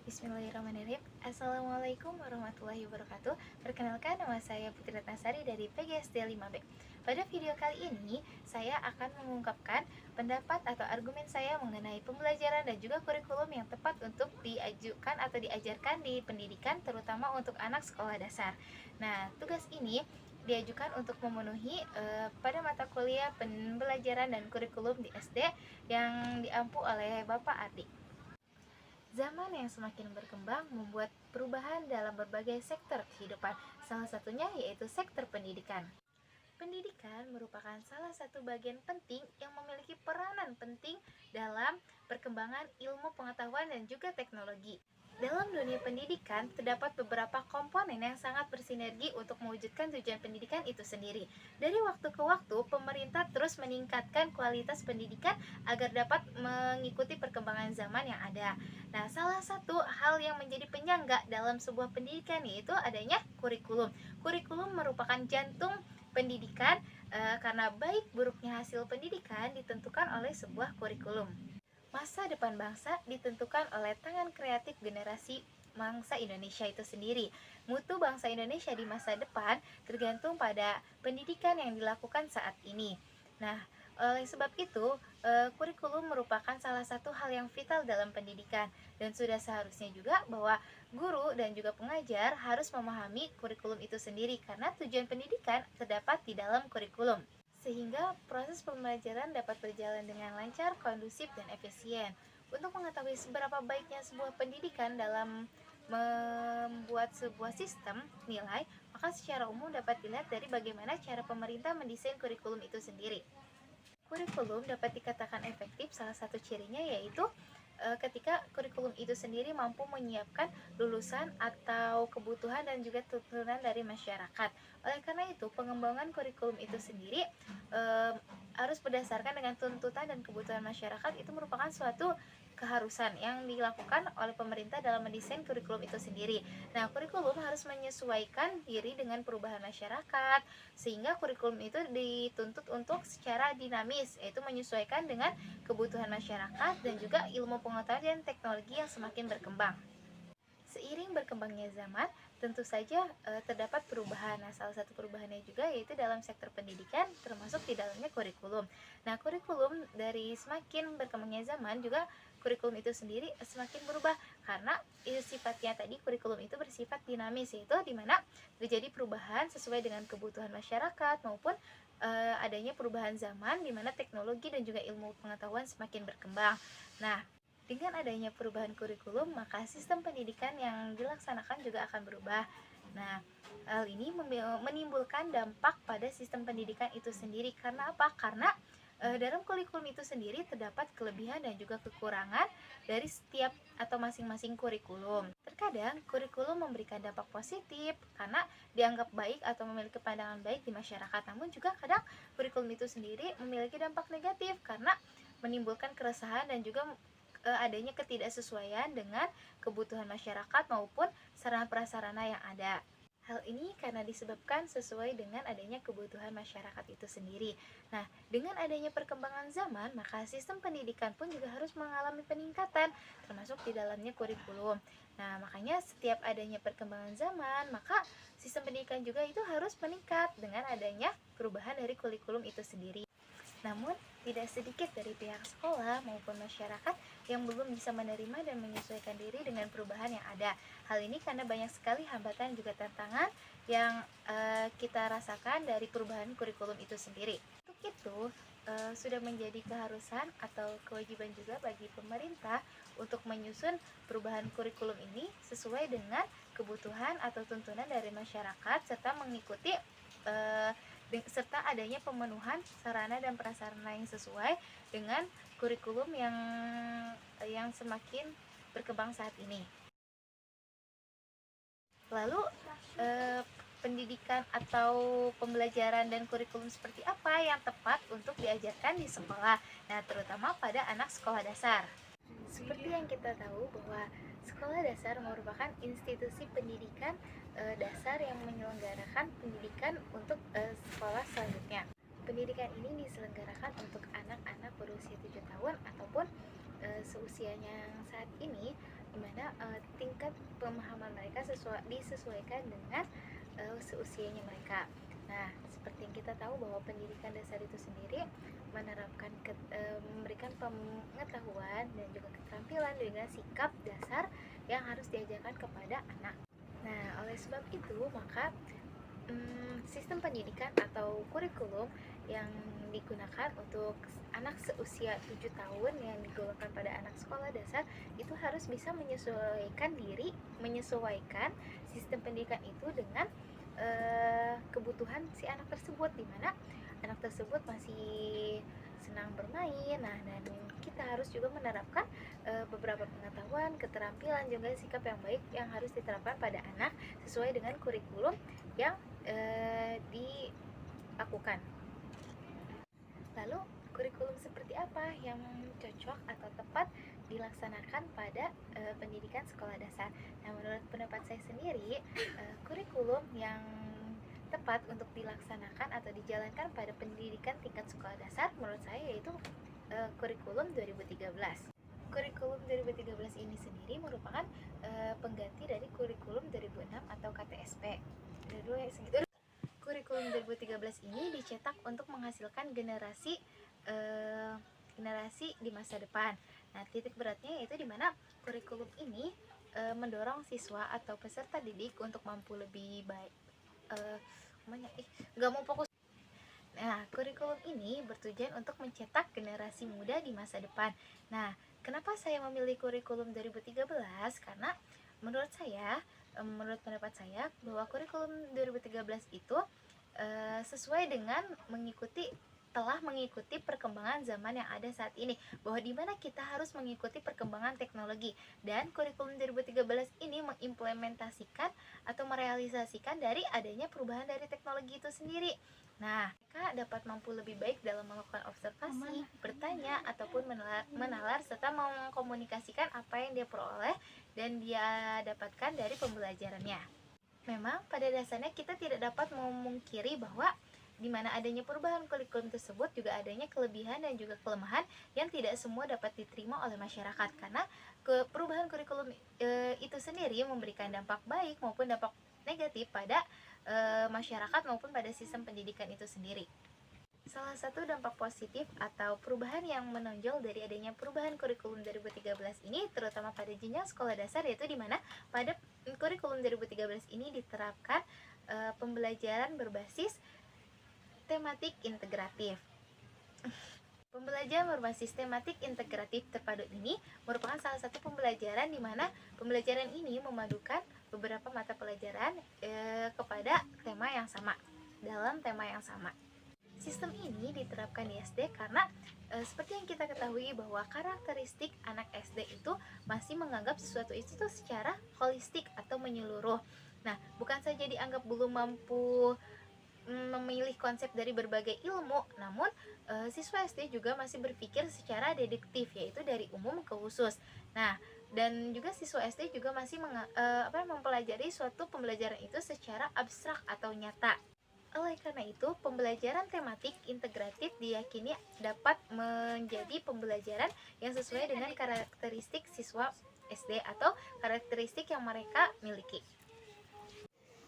Bismillahirrahmanirrahim. Assalamualaikum warahmatullahi wabarakatuh. Perkenalkan, nama saya Putri Ratnasari dari PGSD 5B. Pada video kali ini, saya akan mengungkapkan pendapat atau argumen saya mengenai pembelajaran dan juga kurikulum yang tepat untuk diajukan atau diajarkan di pendidikan, terutama untuk anak sekolah dasar. Nah, tugas ini diajukan untuk memenuhi pada mata kuliah pembelajaran dan kurikulum di SD yang diampu oleh Bapak Ardi. Zaman yang semakin berkembang membuat perubahan dalam berbagai sektor kehidupan, salah satunya yaitu sektor pendidikan. Pendidikan merupakan salah satu bagian penting yang memiliki peranan penting dalam perkembangan ilmu pengetahuan dan juga teknologi. Dalam dunia pendidikan, terdapat beberapa komponen yang sangat bersinergi untuk mewujudkan tujuan pendidikan itu sendiri. Dari waktu ke waktu, pemerintah terus meningkatkan kualitas pendidikan agar dapat mengikuti perkembangan zaman yang ada. Nah, salah satu hal yang menjadi penyangga dalam sebuah pendidikan yaitu adanya kurikulum. Kurikulum merupakan jantung pendidikan karena baik buruknya hasil pendidikan ditentukan oleh sebuah kurikulum. Masa depan bangsa ditentukan oleh tangan kreatif generasi bangsa Indonesia itu sendiri. Mutu bangsa Indonesia di masa depan tergantung pada pendidikan yang dilakukan saat ini. Nah, oleh sebab itu, kurikulum merupakan salah satu hal yang vital dalam pendidikan, dan sudah seharusnya juga bahwa guru dan juga pengajar harus memahami kurikulum itu sendiri karena tujuan pendidikan terdapat di dalam kurikulum, sehingga proses pembelajaran dapat berjalan dengan lancar, kondusif, dan efisien. Untuk mengetahui seberapa baiknya sebuah pendidikan dalam membuat sebuah sistem nilai, maka secara umum dapat dilihat dari bagaimana cara pemerintah mendesain kurikulum itu sendiri. Kurikulum dapat dikatakan efektif, salah satu cirinya yaitu ketika kurikulum itu sendiri mampu menyiapkan lulusan atau kebutuhan dan juga tuntutan dari masyarakat. Oleh karena itu, pengembangan kurikulum itu sendiri harus berdasarkan dengan tuntutan dan kebutuhan masyarakat. Itu merupakan suatu keharusan yang dilakukan oleh pemerintah dalam mendesain kurikulum itu sendiri. Nah, kurikulum harus menyesuaikan diri dengan perubahan masyarakat, sehingga kurikulum itu dituntut untuk secara dinamis, yaitu menyesuaikan dengan kebutuhan masyarakat dan juga ilmu pengetahuan dan teknologi yang semakin berkembang. Seiring berkembangnya zaman, tentu saja terdapat perubahan. Nah, salah satu perubahannya juga yaitu dalam sektor pendidikan, termasuk di dalamnya kurikulum. Nah, kurikulum dari semakin berkembangnya zaman juga kurikulum itu sendiri semakin berubah karena sifatnya tadi kurikulum itu bersifat dinamis, yaitu di mana terjadi perubahan sesuai dengan kebutuhan masyarakat maupun adanya perubahan zaman di mana teknologi dan juga ilmu pengetahuan semakin berkembang. Nah, dengan adanya perubahan kurikulum, maka sistem pendidikan yang dilaksanakan juga akan berubah. Nah, hal ini menimbulkan dampak pada sistem pendidikan itu sendiri. Karena apa? Karena dalam kurikulum itu sendiri terdapat kelebihan dan juga kekurangan dari setiap atau masing-masing kurikulum. Terkadang kurikulum memberikan dampak positif karena dianggap baik atau memiliki pandangan baik di masyarakat. Namun juga kadang kurikulum itu sendiri memiliki dampak negatif karena menimbulkan keresahan dan juga adanya ketidaksesuaian dengan kebutuhan masyarakat maupun sarana prasarana yang ada. Hal ini karena disebabkan sesuai dengan adanya kebutuhan masyarakat itu sendiri. Nah, dengan adanya perkembangan zaman, maka sistem pendidikan pun juga harus mengalami peningkatan, termasuk di dalamnya kurikulum. Nah, makanya setiap adanya perkembangan zaman, maka sistem pendidikan juga itu harus meningkat dengan adanya perubahan dari kurikulum itu sendiri. Namun, tidak sedikit dari pihak sekolah maupun masyarakat yang belum bisa menerima dan menyesuaikan diri dengan perubahan yang ada. Hal ini karena banyak sekali hambatan juga tantangan yang kita rasakan dari perubahan kurikulum itu sendiri. Untuk itu, sudah menjadi keharusan atau kewajiban juga bagi pemerintah untuk menyusun perubahan kurikulum ini sesuai dengan kebutuhan atau tuntunan dari masyarakat serta mengikuti serta adanya pemenuhan sarana dan prasarana yang sesuai dengan kurikulum yang semakin berkembang saat ini. Lalu pendidikan atau pembelajaran dan kurikulum seperti apa yang tepat untuk diajarkan di sekolah, nah terutama pada anak sekolah dasar. Seperti yang kita tahu bahwa sekolah dasar merupakan institusi pendidikan dasar yang menyelenggarakan pendidikan untuk sekolah selanjutnya. Pendidikan ini diselenggarakan untuk anak-anak berusia 7 tahun ataupun seusianya yang saat ini, dimana tingkat pemahaman mereka disesuaikan dengan seusianya mereka. Nah, seperti yang kita tahu bahwa pendidikan dasar itu sendiri memberikan pengetahuan dan juga keterampilan dengan sikap dasar yang harus diajarkan kepada anak. Nah, oleh sebab itu maka sistem pendidikan atau kurikulum yang digunakan untuk anak seusia 7 tahun yang digolongkan pada anak sekolah dasar itu harus bisa menyesuaikan sistem pendidikan itu dengan kebutuhan si anak tersebut, di mana anak tersebut masih senang bermain. Nah, dan kita harus juga menerapkan beberapa pengetahuan, keterampilan, juga sikap yang baik yang harus diterapkan pada anak sesuai dengan kurikulum yang dilakukan. Lalu kurikulum seperti apa yang cocok atau tepat dilaksanakan pada pendidikan sekolah dasar? Nah, menurut pendapat saya sendiri, kurikulum yang tepat untuk dilaksanakan atau dijalankan pada pendidikan tingkat sekolah dasar menurut saya yaitu kurikulum 2013. Kurikulum 2013 ini sendiri merupakan pengganti dari kurikulum 2006 atau KTSP. Kurikulum 2013 ini dicetak untuk menghasilkan generasi di masa depan. Nah, titik beratnya yaitu di mana kurikulum ini mendorong siswa atau peserta didik untuk mampu lebih baik. Nah, kurikulum ini bertujuan untuk mencetak generasi muda di masa depan. Nah, kenapa saya memilih kurikulum 2013? Karena menurut pendapat saya bahwa kurikulum 2013 itu sesuai dengan telah mengikuti perkembangan zaman yang ada saat ini, bahwa dimana kita harus mengikuti perkembangan teknologi, dan kurikulum 2013 ini mengimplementasikan atau merealisasikan dari adanya perubahan dari teknologi itu sendiri. Nah, mereka dapat mampu lebih baik dalam melakukan observasi, bertanya, ataupun menalar serta mengkomunikasikan apa yang dia peroleh dan dia dapatkan dari pembelajarannya. Memang pada dasarnya kita tidak dapat memungkiri bahwa di mana adanya perubahan kurikulum tersebut juga adanya kelebihan dan juga kelemahan yang tidak semua dapat diterima oleh masyarakat, karena perubahan kurikulum itu sendiri memberikan dampak baik maupun dampak negatif pada masyarakat maupun pada sistem pendidikan itu sendiri. Salah satu dampak positif atau perubahan yang menonjol dari adanya perubahan kurikulum 2013 ini terutama pada jenjang sekolah dasar, yaitu di mana pada kurikulum 2013 ini diterapkan pembelajaran berbasis tematik integratif. Pembelajaran berbasis tematik integratif terpadu ini merupakan salah satu pembelajaran di mana pembelajaran ini memadukan beberapa mata pelajaran kepada tema yang sama, dalam tema yang sama. Sistem ini diterapkan di SD karena seperti yang kita ketahui bahwa karakteristik anak SD itu masih menganggap sesuatu itu tuh secara holistik atau menyeluruh. Nah, bukan saja dianggap belum mampu memilih konsep dari berbagai ilmu, namun siswa SD juga masih berpikir secara deduktif, yaitu dari umum ke khusus. Nah, dan juga siswa SD juga masih mempelajari suatu pembelajaran itu secara abstrak atau nyata. Oleh karena itu, pembelajaran tematik integratif diyakini dapat menjadi pembelajaran yang sesuai dengan karakteristik siswa SD atau karakteristik yang mereka miliki.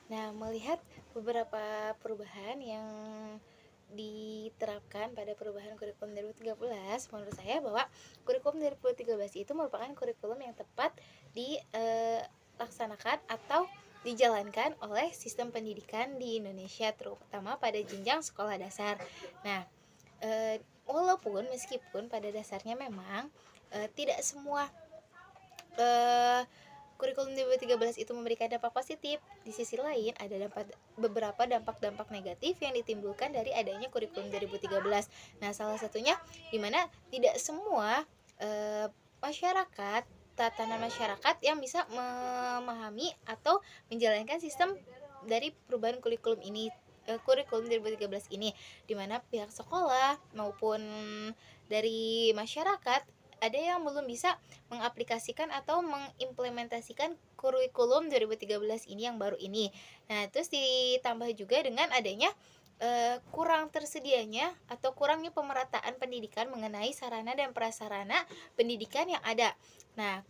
Nah, melihat beberapa perubahan yang diterapkan pada perubahan kurikulum 2013, menurut saya bahwa kurikulum 2013 itu merupakan kurikulum yang tepat dilaksanakan atau dijalankan oleh sistem pendidikan di Indonesia, terutama pada jenjang sekolah dasar. Nah, meskipun pada dasarnya memang tidak semua kurikulum 2013 itu memberikan dampak positif, di sisi lain ada beberapa dampak-dampak negatif yang ditimbulkan dari adanya kurikulum 2013. Nah, salah satunya di mana tidak semua tatanan masyarakat yang bisa memahami atau menjalankan sistem dari perubahan kurikulum 2013 ini, di mana pihak sekolah maupun dari masyarakat ada yang belum bisa mengaplikasikan atau mengimplementasikan kurikulum 2013 ini yang baru ini. Nah, terus ditambah juga dengan adanya kurang tersedianya atau kurangnya pemerataan pendidikan mengenai sarana dan prasarana pendidikan yang ada. Nah,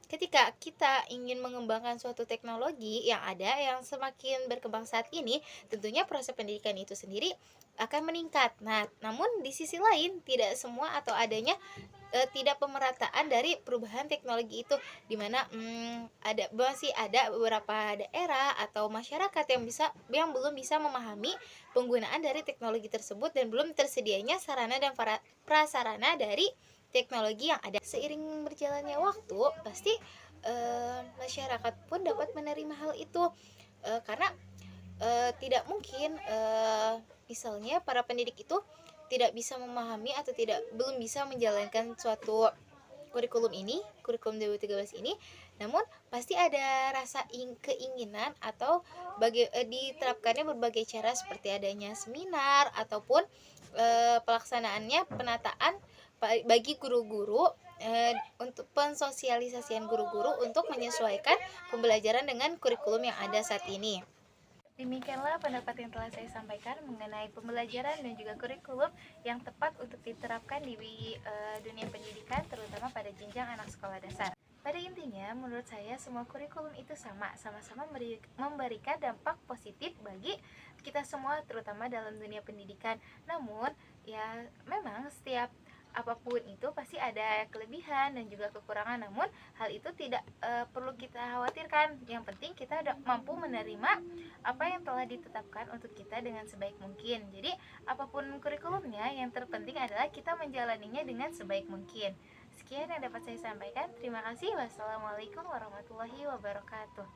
ketika kita ingin mengembangkan suatu teknologi yang ada yang semakin berkembang saat ini, tentunya proses pendidikan itu sendiri akan meningkat. Nah, namun di sisi lain tidak semua atau adanya tidak pemerataan dari perubahan teknologi itu, di mana masih ada beberapa daerah atau masyarakat yang belum bisa memahami penggunaan dari teknologi tersebut dan belum tersedianya sarana dan prasarana dari teknologi yang ada. Seiring berjalannya waktu, pasti masyarakat pun dapat menerima hal itu, karena tidak mungkin misalnya para pendidik itu tidak bisa memahami atau belum bisa menjalankan suatu kurikulum 2013 ini, namun pasti ada rasa keinginan atau diterapkannya berbagai cara seperti adanya seminar ataupun pelaksanaannya penataan bagi guru-guru, untuk pensosialisasian guru-guru untuk menyesuaikan pembelajaran dengan kurikulum yang ada saat ini. Demikianlah pendapat yang telah saya sampaikan mengenai pembelajaran dan juga kurikulum yang tepat untuk diterapkan di dunia pendidikan, terutama pada jenjang anak sekolah dasar. Pada intinya, menurut saya semua kurikulum itu sama-sama memberikan dampak positif bagi kita semua, terutama dalam dunia pendidikan. Namun, ya memang setiap apapun itu pasti ada kelebihan dan juga kekurangan, namun hal itu tidak perlu kita khawatirkan. Yang penting kita mampu menerima apa yang telah ditetapkan untuk kita dengan sebaik mungkin. Jadi apapun kurikulumnya, yang terpenting adalah kita menjalaninya dengan sebaik mungkin. Sekian yang dapat saya sampaikan. Terima kasih. Wassalamualaikum warahmatullahi wabarakatuh.